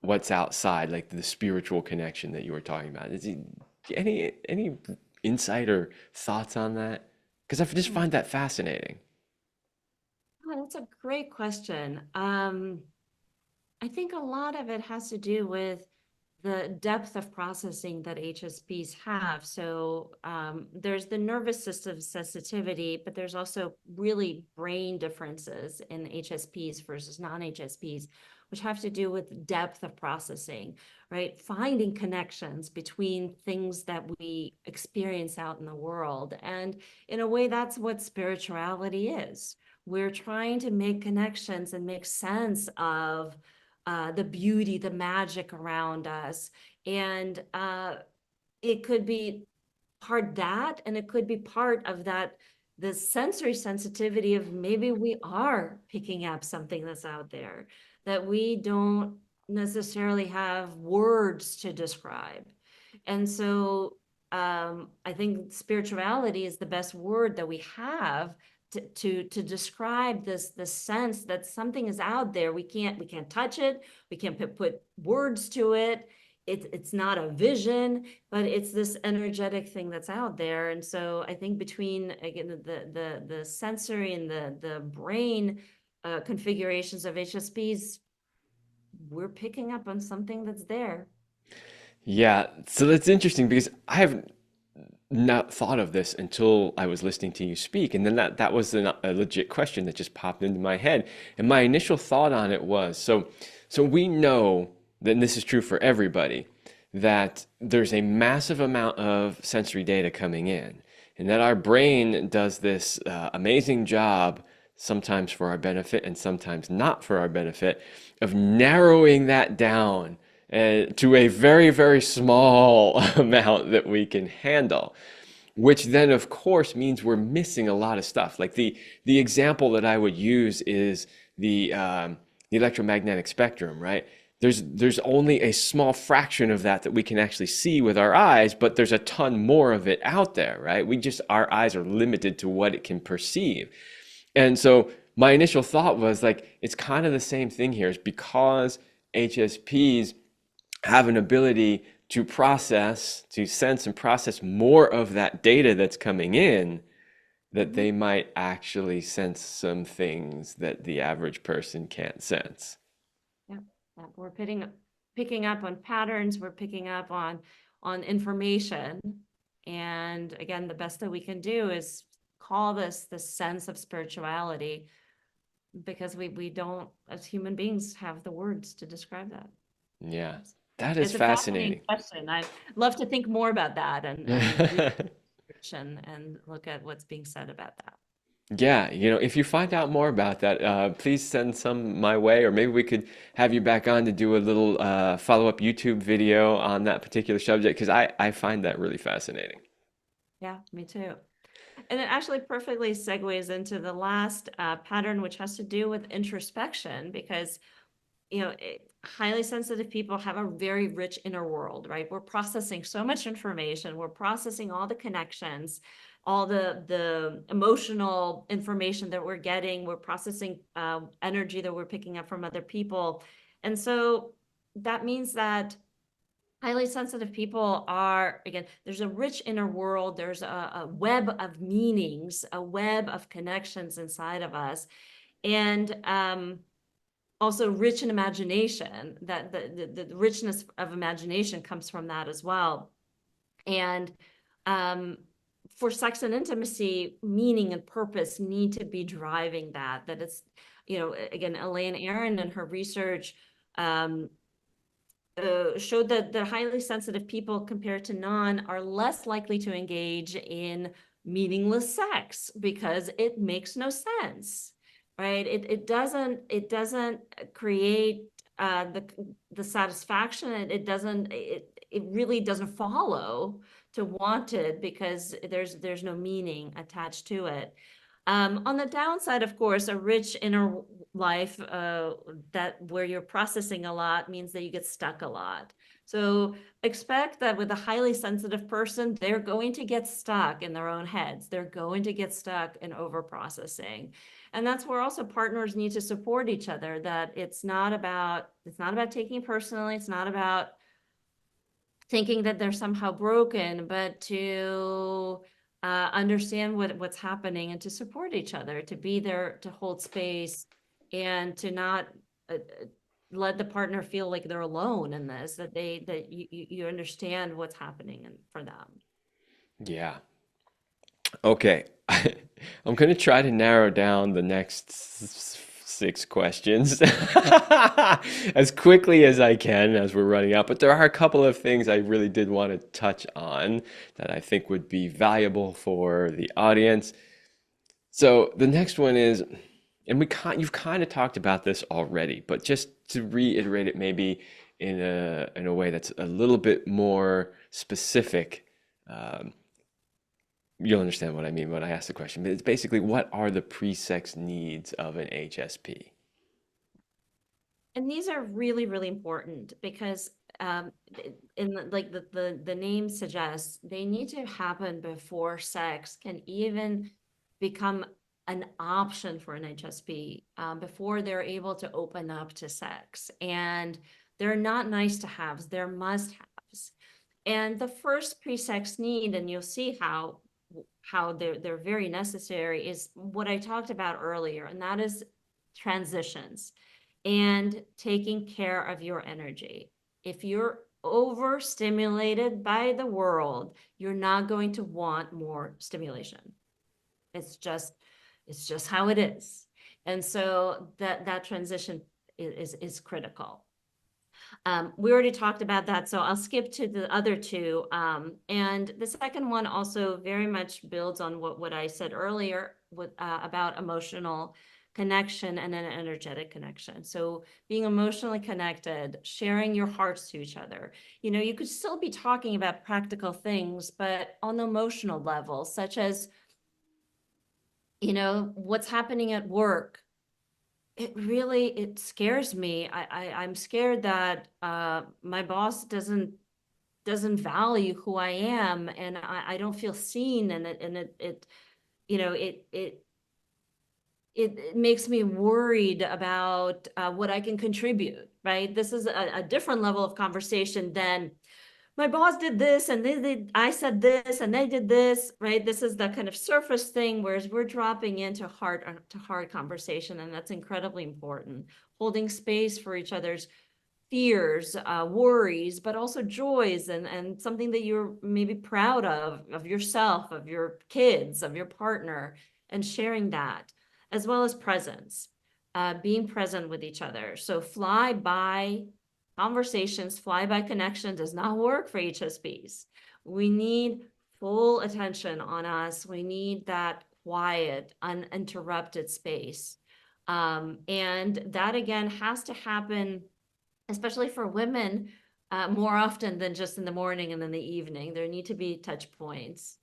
what's outside, like the spiritual connection that you were talking about? Any insight or thoughts on that? Because I just find that fascinating. Oh, that's a great question. I think a lot of it has to do with the depth of processing that HSPs have. So there's the nervous system sensitivity, but there's also really brain differences in HSPs versus non-HSPs, which have to do with depth of processing, right? Finding connections between things that we experience out in the world. And in a way, that's what spirituality is. We're trying to make connections and make sense of the beauty, the magic around us. And it could be part that, and it could be part of that, the sensory sensitivity of maybe we are picking up something that's out there that we don't necessarily have words to describe. And so I think spirituality is the best word that we have to describe this sense that something is out there. We can't touch it. We can't put words to it. It's not a vision, but it's this energetic thing that's out there. And so I think between, again, the sensory and the brain configurations of HSPs, we're picking up on something that's there. Yeah, so that's interesting because I have not thought of this until I was listening to you speak, and then that was a legit question that just popped into my head. And my initial thought on it was, so we know that, and this is true for everybody, that there's a massive amount of sensory data coming in, and that our brain does this amazing job, sometimes for our benefit and sometimes not for our benefit, of narrowing that down to a very, very small amount that we can handle, which then of course means we're missing a lot of stuff. Like the example that I would use is the electromagnetic spectrum, right? There's only a small fraction of that we can actually see with our eyes, but there's a ton more of it out there, right? Our eyes are limited to what it can perceive. And so my initial thought was like, it's kind of the same thing here, is because HSPs have an ability to sense and process more of that data that's coming in, that Mhm. they might actually sense some things that the average person can't sense. Yeah, yeah. We're picking up on patterns, we're picking up on information. And again, the best that we can do is call this the sense of spirituality, because we don't, as human beings, have the words to describe that. Yeah, that is It's a fascinating fascinating. question. I'd love to think more about that and research and look at what's being said about that. Yeah, if you find out more about that, please send some my way, or maybe we could have you back on to do a little follow-up YouTube video on that particular subject, because I find that really fascinating. Yeah, me too. And it actually perfectly segues into the last pattern, which has to do with introspection, because highly sensitive people have a very rich inner world, right? We're processing so much information. We're processing all the connections, all the emotional information that we're getting. We're processing energy that we're picking up from other people. And so that means that highly sensitive people are, again, there's a rich inner world. There's a web of meanings, a web of connections inside of us. And also rich in imagination, that the richness of imagination comes from that as well. And for sex and intimacy, meaning and purpose need to be driving that it's, again, Elaine Aron and her research showed that the highly sensitive people compared to non are less likely to engage in meaningless sex because it makes no sense, right? It doesn't create the satisfaction. It really doesn't follow to want it because there's no meaning attached to it. On the downside, of course, a rich inner life that where you're processing a lot means that you get stuck a lot. So expect that with a highly sensitive person, they're going to get stuck in their own heads. They're going to get stuck in over processing. And that's where also partners need to support each other, that it's not about taking it personally. It's not about thinking that they're somehow broken, but to understand what's happening and to support each other, to be there, to hold space, and to not let the partner feel like they're alone in this, that you understand what's happening for them. Yeah. Okay. I'm going to try to narrow down the next six questions as quickly as I can as we're running out. But there are a couple of things I really did want to touch on that I think would be valuable for the audience. So the next one is, and you've kind of talked about this already, but just to reiterate it maybe in a way that's a little bit more specific. Um, you'll understand what I mean when I ask the question. But it's basically, what are the pre-sex needs of an HSP? And these are really, really important because like the name suggests, they need to happen before sex can even become an option for an HSP, before they're able to open up to sex. And they're not nice to haves, they're must haves. And the first pre-sex need, and you'll see how they're very necessary, is what I talked about earlier, and that is transitions and taking care of your energy. If you're overstimulated by the world, you're not going to want more stimulation. It's just how it is. And so that transition is critical. We already talked about that, so I'll skip to the other two. And the second one also very much builds on what I said earlier about emotional connection and an energetic connection. So being emotionally connected, sharing your hearts to each other. You could still be talking about practical things, but on the emotional level, such as, what's happening at work. It scares me. I'm scared that my boss doesn't value who I am, and I don't feel seen, and you know it makes me worried about what I can contribute, right? This is a different level of conversation than my boss did this and I said this and they did this, right? This is the kind of surface thing, whereas we're dropping into heart conversation, and that's incredibly important. Holding space for each other's fears, worries, but also joys, and something that you're maybe proud of yourself, of your kids, of your partner, and sharing that, as well as presence, being present with each other. So fly by conversations, fly by connection does not work for HSPs. We need full attention on us. We need that quiet, uninterrupted space. And that again has to happen, especially for women, more often than just in the morning and in the evening. There need to be touch points,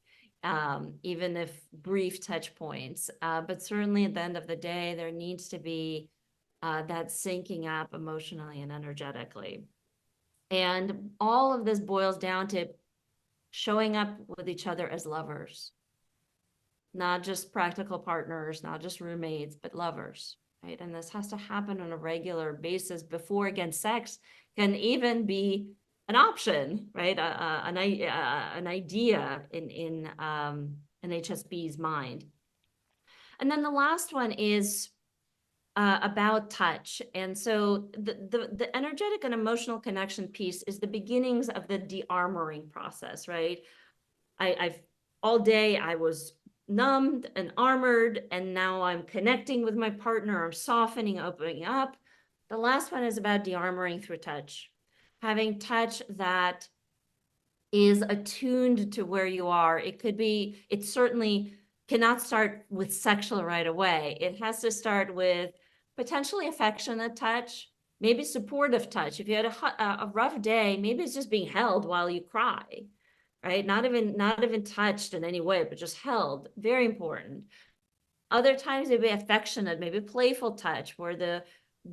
even if brief touch points. But certainly at the end of the day, there needs to be that syncing up emotionally and energetically. And all of this boils down to showing up with each other as lovers, not just practical partners, not just roommates, but lovers, right? And this has to happen on a regular basis before, again, sex can even be an option, right? An idea in an HSP's mind. And then the last one is about touch. And so the energetic and emotional connection piece is the beginnings of the de-armoring process, right? I've all day I was numbed and armored, and now I'm connecting with my partner, I'm softening, opening up. The last one is about de-armoring through touch, having touch that is attuned to where you are. It certainly cannot start with sexual right away. It has to start with potentially affectionate touch, maybe supportive touch. If you had a rough day, maybe it's just being held while you cry, right? Not even touched in any way, but just held. Very important. Other times maybe affectionate, maybe playful touch, where the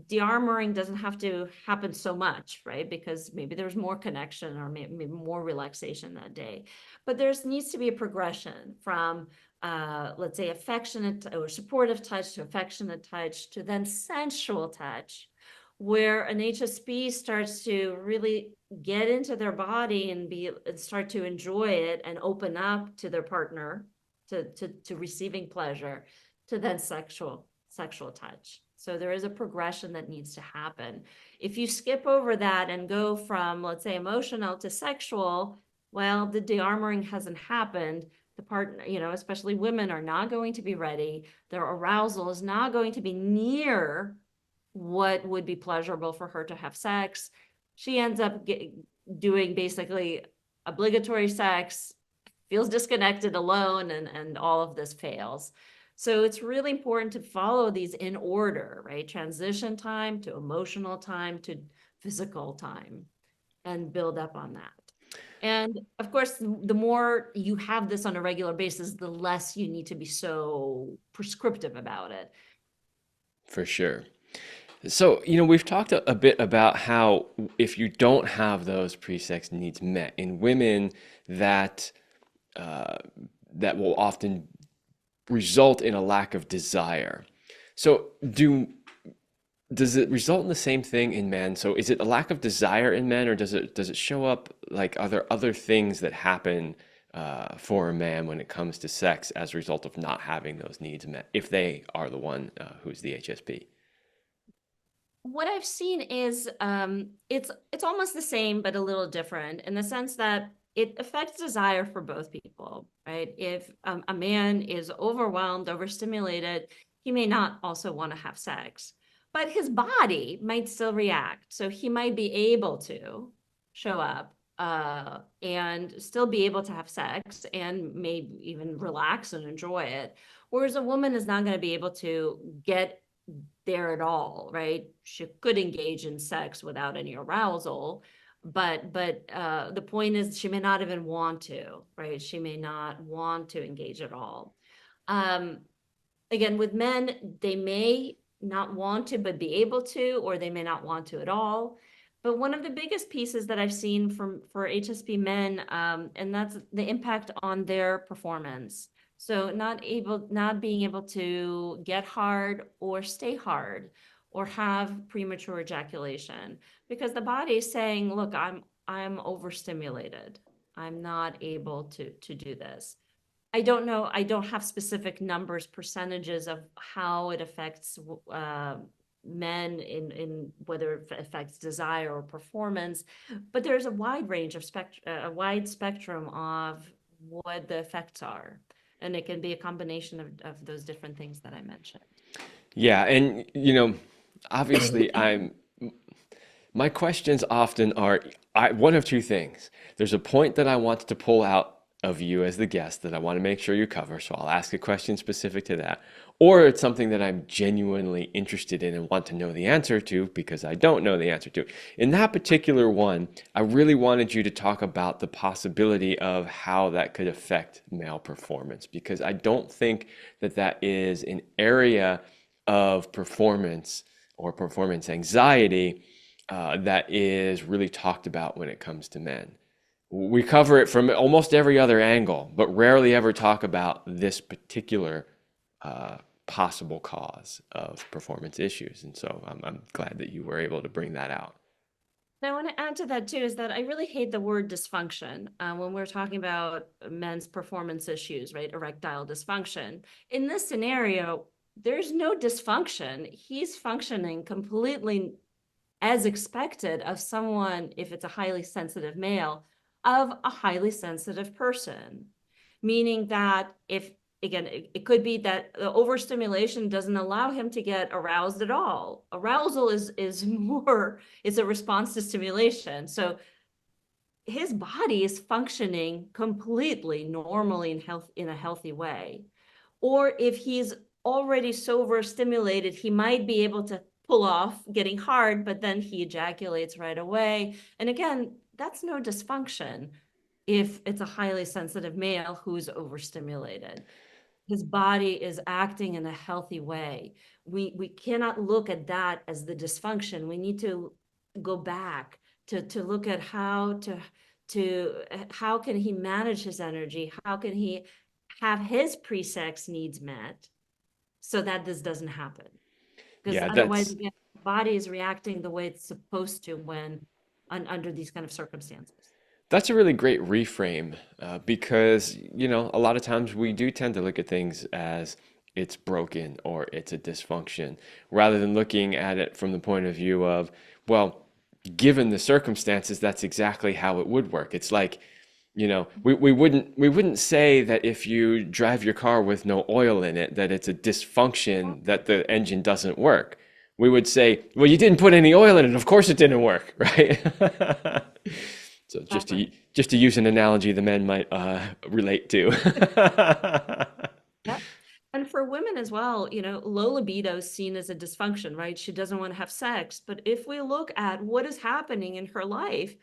de-armoring doesn't have to happen so much, right? Because maybe there's more connection or maybe more relaxation that day. But there's needs to be a progression from, let's say, affectionate or supportive touch to affectionate touch to then sensual touch, where an HSP starts to really get into their body and start to enjoy it and open up to their partner, to receiving pleasure, to then sexual touch. So there is a progression that needs to happen. If you skip over that and go from, let's say, emotional to sexual, well, the de-armoring hasn't happened. The partner, especially women, are not going to be ready. Their arousal is not going to be near what would be pleasurable for her to have sex. She ends up doing basically obligatory sex, feels disconnected, alone, and all of this fails. So it's really important to follow these in order, right? Transition time to emotional time to physical time, and build up on that. And of course, the more you have this on a regular basis, the less you need to be so prescriptive about it. For sure. So, we've talked a bit about how if you don't have those pre-sex needs met in women, that uh, that will often result in a lack of desire. So, does it result in the same thing in men? So, is it a lack of desire in men, or does it show up like other things that happen for a man when it comes to sex as a result of not having those needs met, if they are the one who's the HSP? What I've seen is it's almost the same but a little different, in the sense that it affects desire for both people, right? If a man is overwhelmed, overstimulated, he may not also want to have sex, but his body might still react. So he might be able to show up and still be able to have sex and maybe even relax and enjoy it. Whereas a woman is not going to be able to get there at all, right? She could engage in sex without any arousal, but the point is she may not even want to, right? She may not want to engage at all. Um, Again, with men, they may not want to, but be able to, or they may not want to at all. But one of the biggest pieces that I've seen for HSP men, and that's the impact on their performance. So not being able to get hard or stay hard or have premature ejaculation, because the body is saying, look, I'm overstimulated. I'm not able to do this. I don't know. I don't have specific numbers, percentages of how it affects men in whether it affects desire or performance, but there's a wide range of a wide spectrum of what the effects are, and it can be a combination of those different things that I mentioned. Yeah, and obviously my questions often are one of two things. There's a point that I want to pull out of you as the guest that I want to make sure you cover, so I'll ask a question specific to that. Or it's something that I'm genuinely interested in and want to know the answer to because I don't know the answer to. In that particular one, I really wanted you to talk about the possibility of how that could affect male performance, because I don't think that that is an area of performance or performance anxiety that is really talked about when it comes to men. We cover it from almost every other angle, but rarely ever talk about this particular possible cause of performance issues. And so I'm glad that you were able to bring that out. Now, I want to add to that too, is that I really hate the word dysfunction when we're talking about men's performance issues, right? Erectile dysfunction. In this scenario, there's no dysfunction. He's functioning completely as expected of someone, if it's a highly sensitive male, of a highly sensitive person. Meaning that if, again, it could be that the overstimulation doesn't allow him to get aroused at all. Arousal is more, it's a response to stimulation. So his body is functioning completely normally in a healthy way. Or if he's already so overstimulated, he might be able to pull off getting hard, but then he ejaculates right away. And again, that's no dysfunction if it's a highly sensitive male who's overstimulated. His body is acting in a healthy way. We cannot look at that as the dysfunction. We need to go back to look at how can he manage his energy? How can he have his pre-sex needs met so that this doesn't happen? Because Yeah, otherwise, again, the body is reacting the way it's supposed to when under these kind of circumstances. That's a really great reframe because, a lot of times we do tend to look at things as it's broken or it's a dysfunction rather than looking at it from the point of view of, well, given the circumstances, that's exactly how it would work. It's like, we wouldn't say that if you drive your car with no oil in it, that it's a dysfunction that the engine doesn't work. We would say, well, you didn't put any oil in it. Of course it didn't work, right? So Exactly. just to use an analogy the men might relate to. Yep. And for women as well, low libido is seen as a dysfunction, right? She doesn't want to have sex. But if we look at what is happening in her life,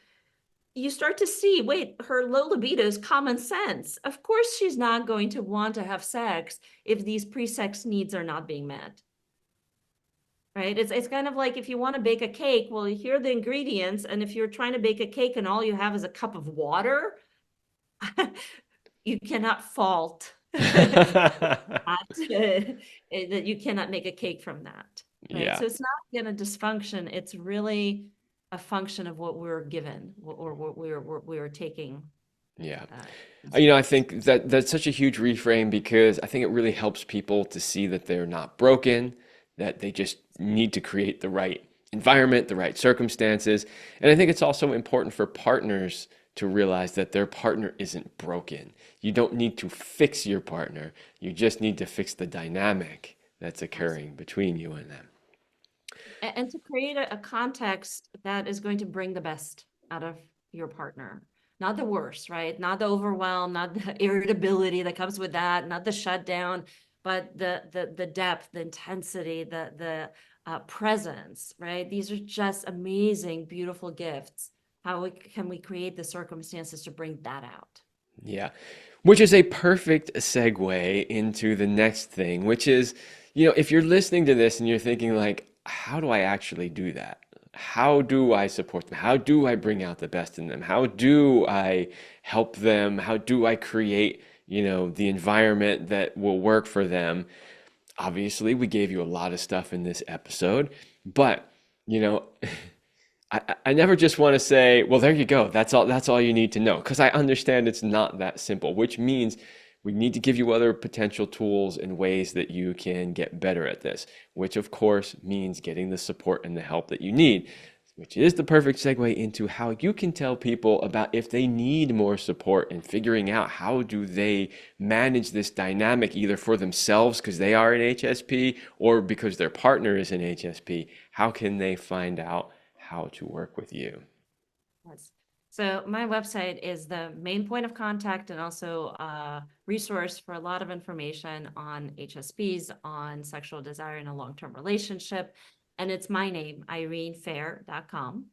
you start to see, wait, her low libido is common sense. Of course, she's not going to want to have sex if these pre-sex needs are not being met. Right? It's kind of like if you want to bake a cake, well, here are the ingredients. And if you're trying to bake a cake and all you have is a cup of water, you cannot fault that you cannot make a cake from that. Right. Yeah. So it's not again a dysfunction. It's really a function of what we're given or what we were taking. Yeah. I Consideration. think that that's such a huge reframe because I think it really helps people to see that they're not broken, that they just need to create the right environment, the right circumstances. And I think it's also important for partners to realize that their partner isn't broken. You don't need to fix your partner. You just need to fix the dynamic that's occurring between you and them. And to create a context that is going to bring the best out of your partner, not the worst, right? Not the overwhelm, not the irritability that comes with that, not the shutdown, but the depth, the intensity, the presence, right? These are just amazing, beautiful gifts. Can we create the circumstances to bring that out? Yeah. Which is a perfect segue into the next thing, which is, if you're listening to this and you're thinking like, how do I actually do that? How do I support them? How do I bring out the best in them? How do I help them? How do I create, the environment that will work for them? Obviously, we gave you a lot of stuff in this episode, but, you know, I never just want to say, well, there you go. That's all you need to know. Because I understand it's not that simple, which means we need to give you other potential tools and ways that you can get better at this, which of course means getting the support and the help that you need, which is the perfect segue into how you can tell people about if they need more support and figuring out how do they manage this dynamic either for themselves because they are an HSP or because their partner is an HSP. How can they find out how to work with you? Yes. So my website is the main point of contact and also a resource for a lot of information on HSPs, on sexual desire in a long-term relationship. And it's my name, irenefehr.com.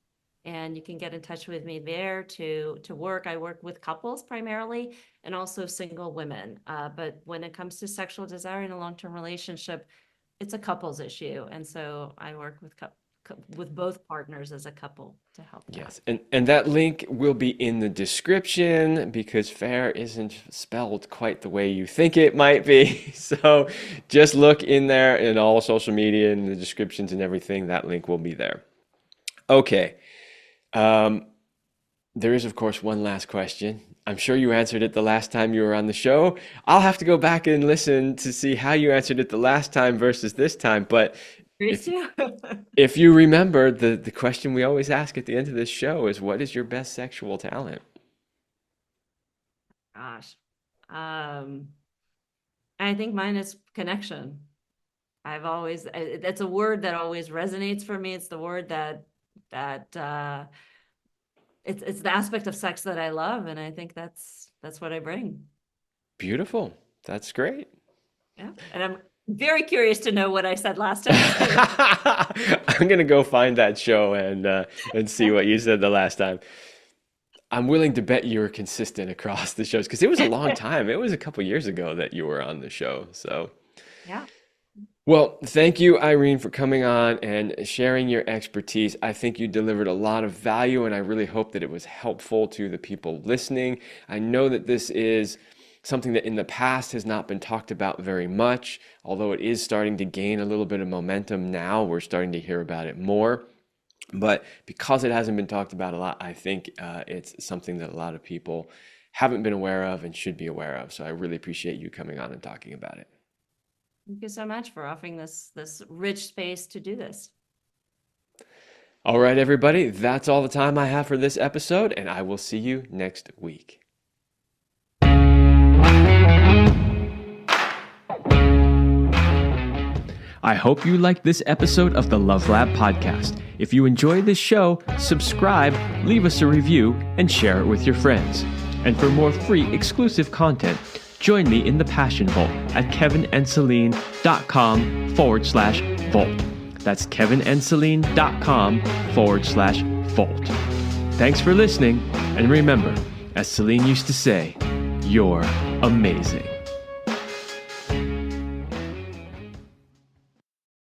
And you can get in touch with me there to work. I work with couples primarily and also single women. But when it comes to sexual desire in a long-term relationship, it's a couples issue. And so I work with both partners as a couple to help that. Yes, and that link will be in the description because fair isn't spelled quite the way you think it might be. So just look in there in all social media and the descriptions and everything. That link will be there. Okay. Um, there is, of course, one last question. I'm sure you answered it the last time you were on the show. I'll have to go back and listen to see how you answered it the last time versus this time. But Me if too. if you remember, the question we always ask at the end of this show is, what is your best sexual talent? Gosh. Um, I think mine is connection. That's a word that always resonates for me. It's the word that it's the aspect of sex that I love, and I think that's what I bring. Beautiful. That's great. Yeah. And I'm very curious to know what I said last time too. I'm gonna go find that show and see what you said the last time. I'm willing to bet you were consistent across the shows because it was a long time. It was a couple years ago that you were on the show. So, Yeah. well, thank you, Irene, for coming on and sharing your expertise. I think you delivered a lot of value, and I really hope that it was helpful to the people listening. I know that this is something that in the past has not been talked about very much, although it is starting to gain a little bit of momentum now. We're starting to hear about it more. But because it hasn't been talked about a lot, I think it's something that a lot of people haven't been aware of and should be aware of. So I really appreciate you coming on and talking about it. Thank you so much for offering this rich space to do this. All right, everybody, that's all the time I have for this episode, and I will see you next week. I hope you liked this episode of the Love Lab podcast. If you enjoyed this show, subscribe, leave us a review, and share it with your friends. And for more free exclusive content, join me in the Passion Vault at kevinandceline.com/vault. That's kevinandceline.com/vault. Thanks for listening, and remember, as Celine used to say, you're amazing.